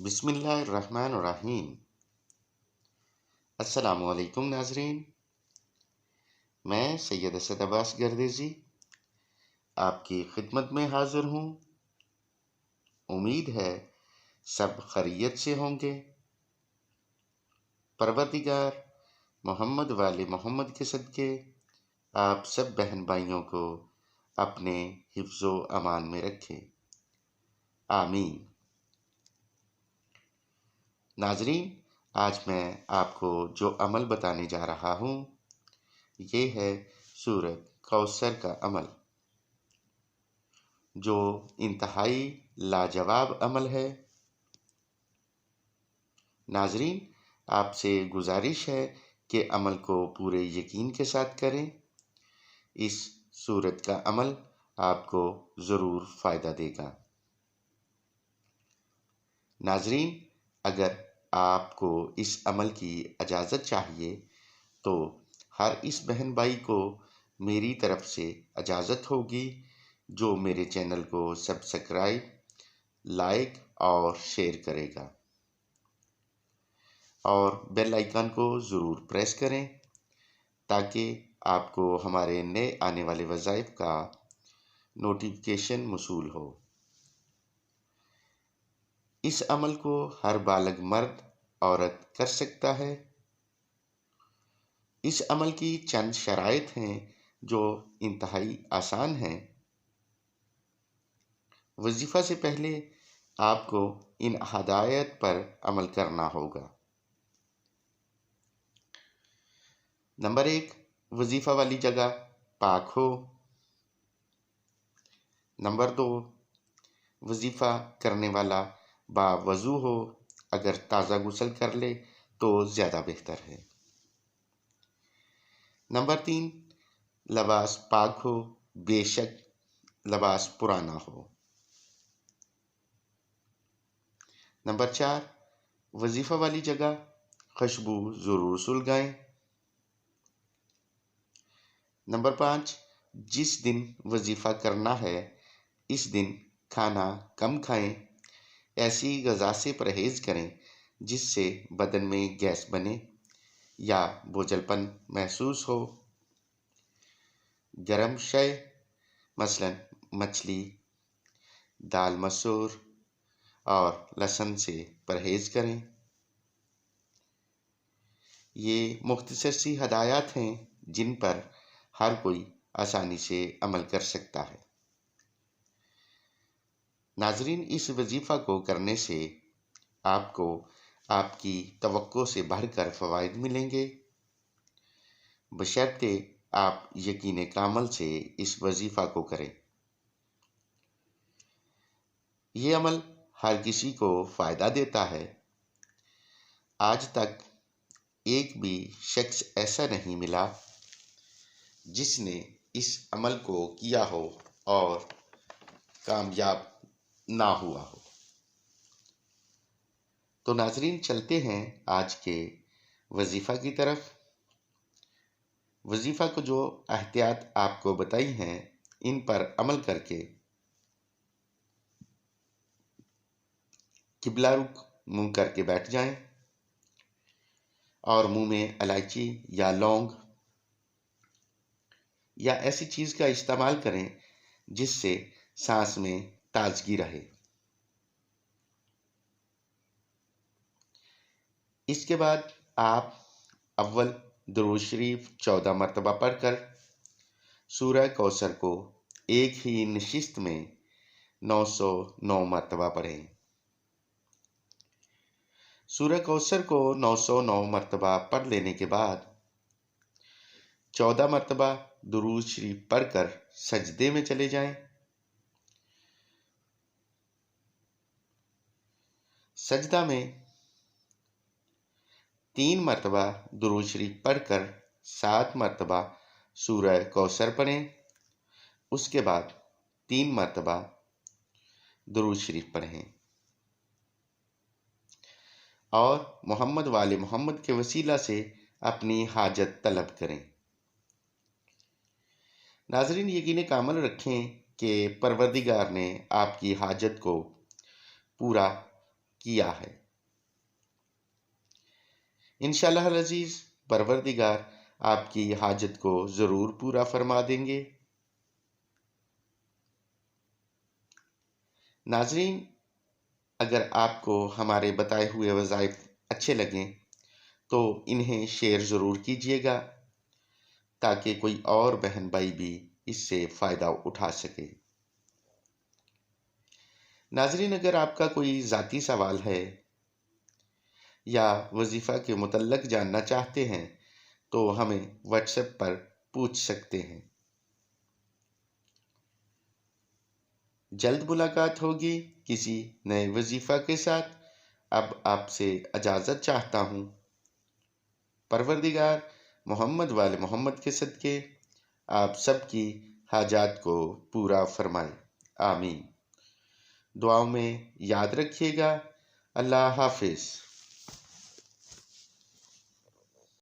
بسم اللہ الرحمن الرحیم۔ السلام علیکم ناظرین، میں سید اسد عباس گردیزی آپ کی خدمت میں حاضر ہوں۔ امید ہے سب خیریت سے ہوں گے۔ پروردگار محمد وال محمد کے صدقے آپ سب بہن بھائیوں کو اپنے حفظ و امان میں رکھے، آمین۔ ناظرین، آج میں آپ کو جو عمل بتانے جا رہا ہوں یہ ہے سورۃ کوثر کا عمل، جو انتہائی لاجواب عمل ہے۔ ناظرین، آپ سے گزارش ہے کہ عمل کو پورے یقین کے ساتھ کریں۔ اس سورت کا عمل آپ کو ضرور فائدہ دے گا۔ ناظرین، اگر آپ کو اس عمل کی اجازت چاہیے تو ہر اس بہن بھائی کو میری طرف سے اجازت ہوگی جو میرے چینل کو سبسکرائب، لائک اور شیئر کرے گا، اور بیل آئیکن کو ضرور پریس کریں تاکہ آپ کو ہمارے نئے آنے والے وظائف کا نوٹیفیکیشن موصول ہو۔ اس عمل کو ہر بالغ مرد عورت کر سکتا ہے۔ اس عمل کی چند شرائط ہیں جو انتہائی آسان ہیں۔ وظیفہ سے پہلے آپ کو ان ہدایات پر عمل کرنا ہوگا۔ نمبر 1، وظیفہ والی جگہ پاک ہو۔ نمبر 2، وظیفہ کرنے والا باوضو ہو، اگر تازہ غسل کر لے تو زیادہ بہتر ہے۔ نمبر 3، لباس پاک ہو، بے شک لباس پرانا ہو۔ نمبر 4، وظیفہ والی جگہ خوشبو ضرور سلگائیں۔ نمبر 5، جس دن وظیفہ کرنا ہے اس دن کھانا کم کھائیں، ایسی غذا سے پرہیز کریں جس سے بدن میں گیس بنے یا بوجھل پن محسوس ہو۔ گرم شے مثلا مچھلی، دال مسور اور لہسن سے پرہیز کریں۔ یہ مختصر سی ہدایات ہیں جن پر ہر کوئی آسانی سے عمل کر سکتا ہے۔ ناظرین، اس وظیفہ کو کرنے سے آپ کو آپ کی توقع سے بڑھ کر فوائد ملیں گے، بشرطے آپ یقین کامل سے اس وظیفہ کو کریں۔ یہ عمل ہر کسی کو فائدہ دیتا ہے۔ آج تک ایک بھی شخص ایسا نہیں ملا جس نے اس عمل کو کیا ہو اور کامیاب نہ ہوا ہو۔ تو ناظرین، چلتے ہیں آج کے وظیفہ کی طرف۔ وظیفہ کو جو احتیاط آپ کو بتائی ہیں ان پر عمل کر کے قبلہ رخ منہ کر کے بیٹھ جائیں اور منہ میں الائچی یا لونگ یا ایسی چیز کا استعمال کریں جس سے سانس میں تازگی رہے۔ اس کے بعد آپ اول درود شریف 14 مرتبہ پڑھ کر سورہ کوثر کو ایک ہی نشست میں 909 مرتبہ پڑھیں۔ سورہ کوثر کو 909 مرتبہ پڑھ لینے کے بعد 14 مرتبہ درود شریف پڑھ کر سجدے میں چلے جائیں۔ سجدہ میں 3 مرتبہ درود شریف پڑھ کر 7 مرتبہ سورہ کوثر پڑھیں۔ اس کے بعد 3 مرتبہ درود شریف پڑھیں اور محمد وال محمد کے وسیلہ سے اپنی حاجت طلب کریں۔ ناظرین، یقین کامل رکھیں کہ پروردگار نے آپ کی حاجت کو پورا کیا ہے۔ انشاءاللہ العزیز پروردگار آپ کی حاجت کو ضرور پورا فرما دیں گے۔ ناظرین، اگر آپ کو ہمارے بتائے ہوئے وظائف اچھے لگیں تو انہیں شیئر ضرور کیجیے گا تاکہ کوئی اور بہن بھائی بھی اس سے فائدہ اٹھا سکے۔ ناظرین، اگر آپ کا کوئی ذاتی سوال ہے یا وظیفہ کے متعلق جاننا چاہتے ہیں تو ہمیں واٹس ایپ پر پوچھ سکتے ہیں۔ جلد ملاقات ہوگی کسی نئے وظیفہ کے ساتھ۔ اب آپ سے اجازت چاہتا ہوں۔ پروردگار محمد وال محمد کے صدقے آپ سب کی حاجات کو پورا فرمائے، آمین۔ دعاؤں میں یاد رکھیے گا۔ اللہ حافظ۔